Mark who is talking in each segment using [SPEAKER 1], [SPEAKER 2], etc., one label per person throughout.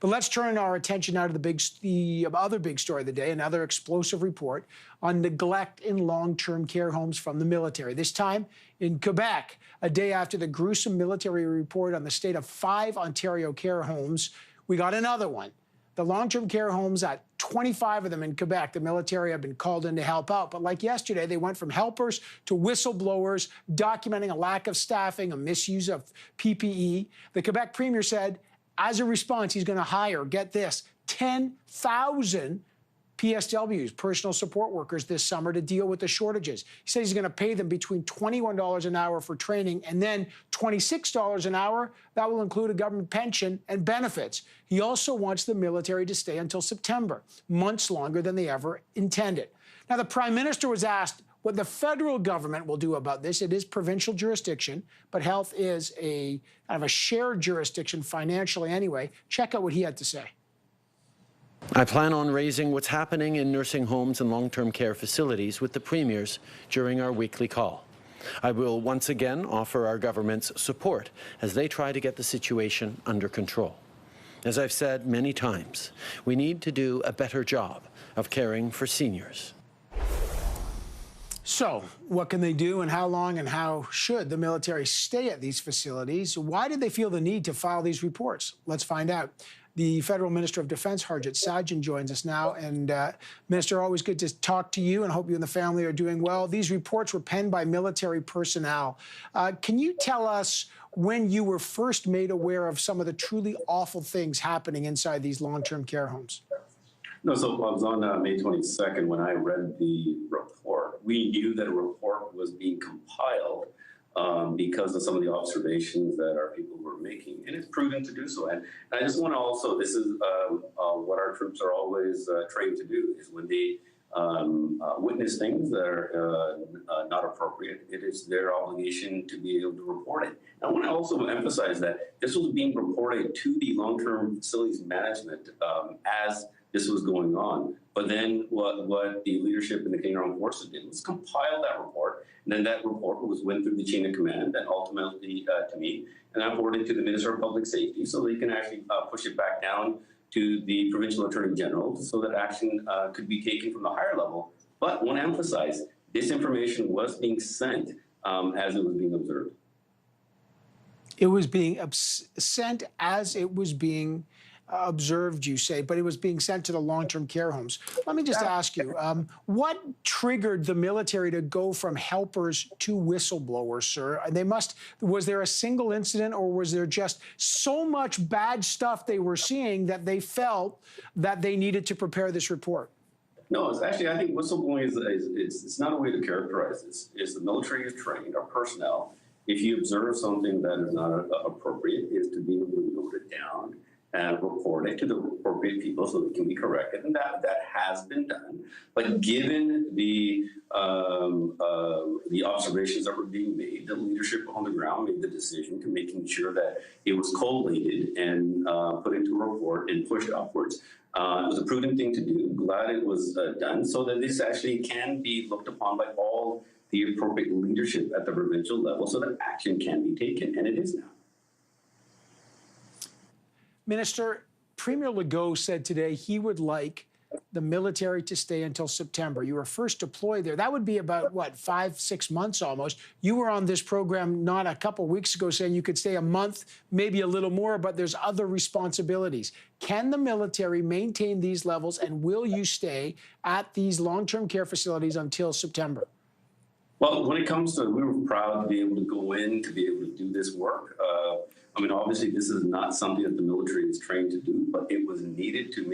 [SPEAKER 1] But let's turn our attention now to the other big story of the day, another explosive report on neglect in long-term care homes from the military. This time in Quebec, a day after the gruesome military report on the state of 5 Ontario care homes, we got another one. The long-term care homes, at 25 of them in Quebec, the military have been called in to help out. But like yesterday, they went from helpers to whistleblowers, documenting a lack of staffing, a misuse of PPE. The Quebec premier said, as a response, he's going to hire, get this, 10,000 PSWs, personal support workers, this summer to deal with the shortages. He says he's going to pay them between $21 an hour for training and then $26 an hour. That will include a government pension and benefits. He also wants the military to stay until September, months longer than they ever intended. Now, the Prime Minister was asked what the federal government will do about this. It is provincial jurisdiction, but health is a kind of a shared jurisdiction financially anyway. Check out what he had to say.
[SPEAKER 2] I plan on raising what's happening in nursing homes and long-term care facilities with the premiers during our weekly call. I will once again offer our government's support as they try to get the situation under control. As I've said many times, we need to do a better job of caring for seniors.
[SPEAKER 1] So, what can they do, and how long and how should the military stay at these facilities? Why did they feel the need to file these reports? Let's find out. The Federal Minister of Defense, Harjit Sajjan, joins us now. And Minister, always good to talk to you, and hope you and the family are doing well. These reports were penned by military personnel. Can you tell us when you were first made aware of some of the truly awful things happening inside these long-term care homes?
[SPEAKER 3] No, so I was on May 22nd when I read the report. We knew that a report was being compiled because of some of the observations that our people were making, and it's prudent to do so. And I just want to also, this is what our troops are always trained to do, is when they witness things that are not appropriate, it is their obligation to be able to report it. I want to also emphasize that this was being reported to the long-term facilities management as this was going on. But then what the leadership in the Canadian Armed Forces did was compile that report, and then that report went through the chain of command and ultimately to me, and I forwarded to the Minister of Public Safety so they can actually push it back down to the Provincial Attorney General so that action could be taken from the higher level. But I want to emphasize, this information was being sent as it was being observed.
[SPEAKER 1] It was being sent as it was being observed, you say, but it was being sent to the long-term care homes. Let me just ask you, what triggered the military to go from helpers to whistleblowers, sir? Was there a single incident, or was there just so much bad stuff they were seeing that they felt that they needed to prepare this report?
[SPEAKER 3] No, it's actually, I think whistleblowing it's not a way to characterize this. Is the military is trained, our personnel, if you observe something that is not appropriate, is to be able to note it down and report it to the appropriate people so it can be corrected, and that has been done. But given the observations that were being made, the leadership on the ground made the decision to making sure that it was collated and put into a report and pushed upwards. It was a prudent thing to do. Glad it was done so that this actually can be looked upon by all the appropriate leadership at the provincial level so that action can be taken, and it is now. Minister,
[SPEAKER 1] Premier Legault said today he would like the military to stay until September. You were first deployed there. That would be about, what, 5-6 months almost. You were on this program not a couple of weeks ago saying you could stay a month, maybe a little more, but there's other responsibilities. Can the military maintain these levels, and will you stay at these long-term care facilities until September?
[SPEAKER 3] Well, when it comes to, we were proud to be able to go in, to be able to do this work. I mean, obviously, this is not something that the military is trained to do, but it was needed to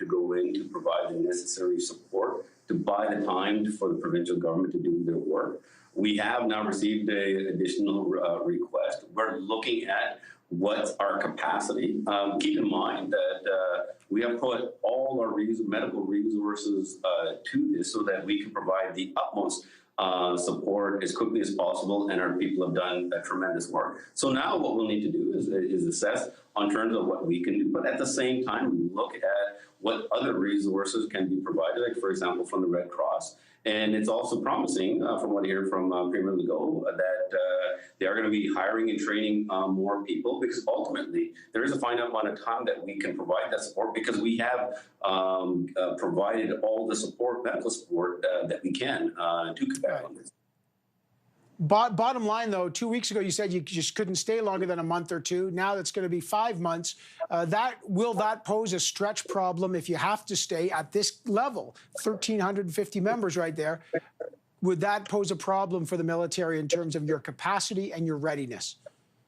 [SPEAKER 3] go in to provide the necessary support, to buy the time for the provincial government to do their work. We have now received an additional request. We're looking at what's our capacity. Keep in mind that we have put all our medical resources to this so that we can provide the utmost support as quickly as possible, and our people have done tremendous work. So now what we'll need to do is assess on terms of what we can do, but at the same time, we look at what other resources can be provided, like, for example, from the Red Cross, And it's also promising, from what I hear from Premier Legault, that they are going to be hiring and training more people, because ultimately there is a finite amount of time that we can provide that support, because we have provided all the support, medical support that we can to Quebec on this.
[SPEAKER 1] Bottom line, though, 2 weeks ago you said you just couldn't stay longer than a month or two. Now it's going to be 5 months. Will that pose a stretch problem if you have to stay at this level? 1,350 members right there. Would that pose a problem for the military in terms of your capacity and your readiness?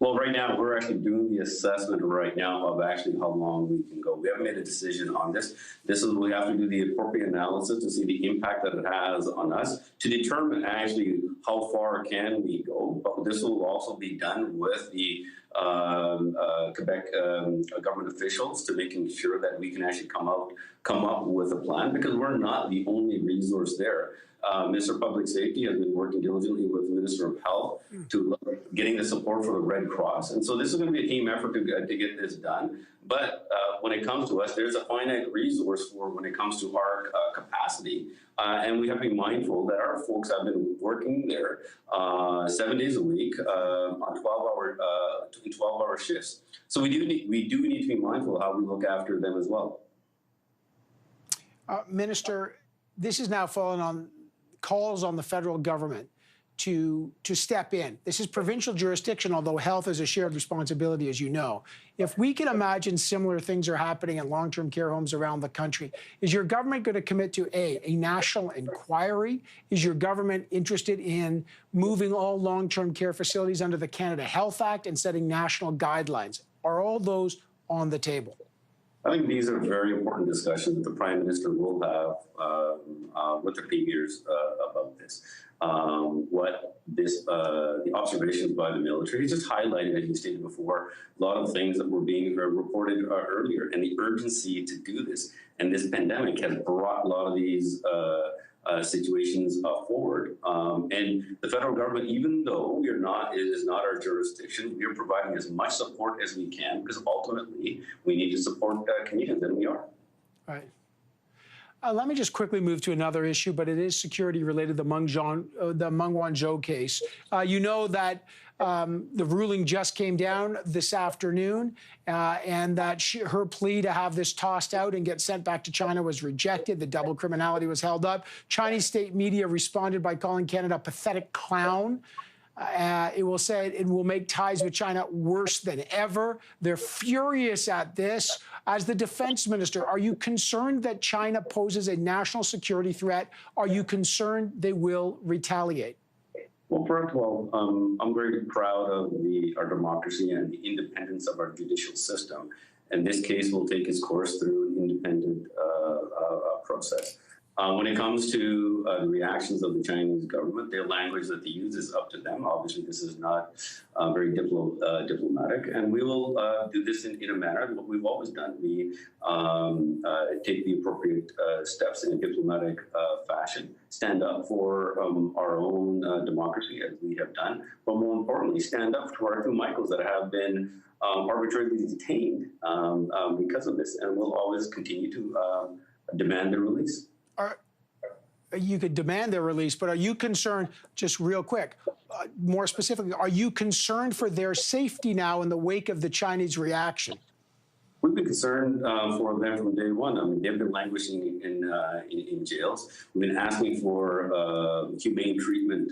[SPEAKER 3] Well, right now, we're actually doing the assessment right now of actually how long we can go. We haven't made a decision on this. We have to do the appropriate analysis to see the impact that it has on us, to determine actually how far can we go. But this will also be done with the Quebec government officials, to making sure that we can actually come up with a plan, because we're not the only resource there. Minister of Public Safety has been working diligently with the Minister of Health to getting the support for the Red Cross. And so this is going to be a team effort to get this done. But when it comes to us, there's a finite resource for when it comes to our capacity. And we have to be mindful that our folks have been working there 7 days a week on 12-hour shifts. So we do need to be mindful of how we look after them as well.
[SPEAKER 1] Minister, this has now fallen on calls on the federal government to step in. This is provincial jurisdiction, although health is a shared responsibility, as you know. If we can imagine similar things are happening in long-term care homes around the country, is your government going to commit to a national inquiry? Is your government interested in moving all long-term care facilities under the Canada Health Act and setting national guidelines? Are all those on the table?
[SPEAKER 3] I think these are very important discussions that the Prime Minister will have with the premiers about this. The observations by the military, he just highlighted, as you stated before, a lot of things that were being reported earlier, and the urgency to do this. And this pandemic has brought a lot of these situations forward. And the federal government, even though it is not our jurisdiction, we are providing as much support as we can, because ultimately we need to support Canadians, and we are.
[SPEAKER 1] Right. Let me just quickly move to another issue, but it is security related, the Meng Wanzhou case. You know that the ruling just came down this afternoon, and that her plea to have this tossed out and get sent back to China was rejected. The double criminality was held up. Chinese state media responded by calling Canada a pathetic clown. It will say it will make ties with China worse than ever. They're furious at this. As the defense minister, are you concerned that China poses a national security threat? Are you concerned they will retaliate?
[SPEAKER 3] Well, first of all, I'm very proud of our democracy and the independence of our judicial system. And this case will take its course through an independent process. When it comes to the reactions of the Chinese government, their language that they use is up to them. Obviously, this is not very diplomatic, and we will do this in a manner that we've always done. We take the appropriate steps in a diplomatic fashion, stand up for our own democracy, as we have done, but more importantly, stand up to our two Michaels that have been arbitrarily detained because of this, and we'll always continue to demand their release.
[SPEAKER 1] You could demand their release, but are you concerned, just real quick, more specifically, are you concerned for their safety now in the wake of the Chinese reaction?
[SPEAKER 3] We've been concerned for them from day one. I mean, they've been languishing in jails. We've been asking for humane treatment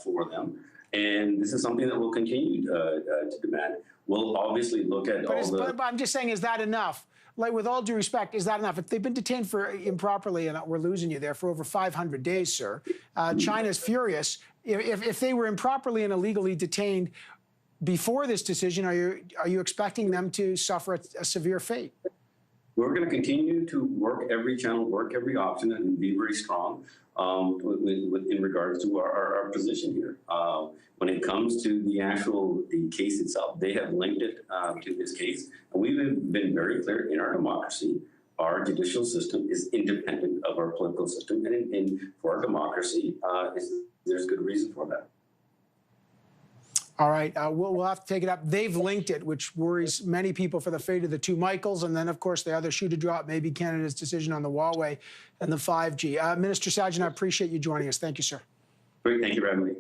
[SPEAKER 3] for them. And this is something that we'll continue to demand. We'll obviously look at
[SPEAKER 1] But I'm just saying, is that enough? Like, with all due respect, is that enough? If they've been detained for improperly, and we're losing you there, for over 500 days, sir, China's furious. If they were improperly and illegally detained before this decision, are you expecting them to suffer a severe fate?
[SPEAKER 3] We're going to continue to work every channel, work every option, and be very strong in regards to our position here. When it comes to the case itself, they have linked it to this case, and we've been very clear in our democracy. Our judicial system is independent of our political system, and for our democracy, there's good reason for that.
[SPEAKER 1] All right, we'll have to take it up. They've linked it, which worries many people for the fate of the two Michaels. And then, of course, the other shoe to drop may be Canada's decision on the Huawei and the 5G. Minister Sajjan, I appreciate you joining us. Thank you, sir.
[SPEAKER 3] Great. Thank you for having me.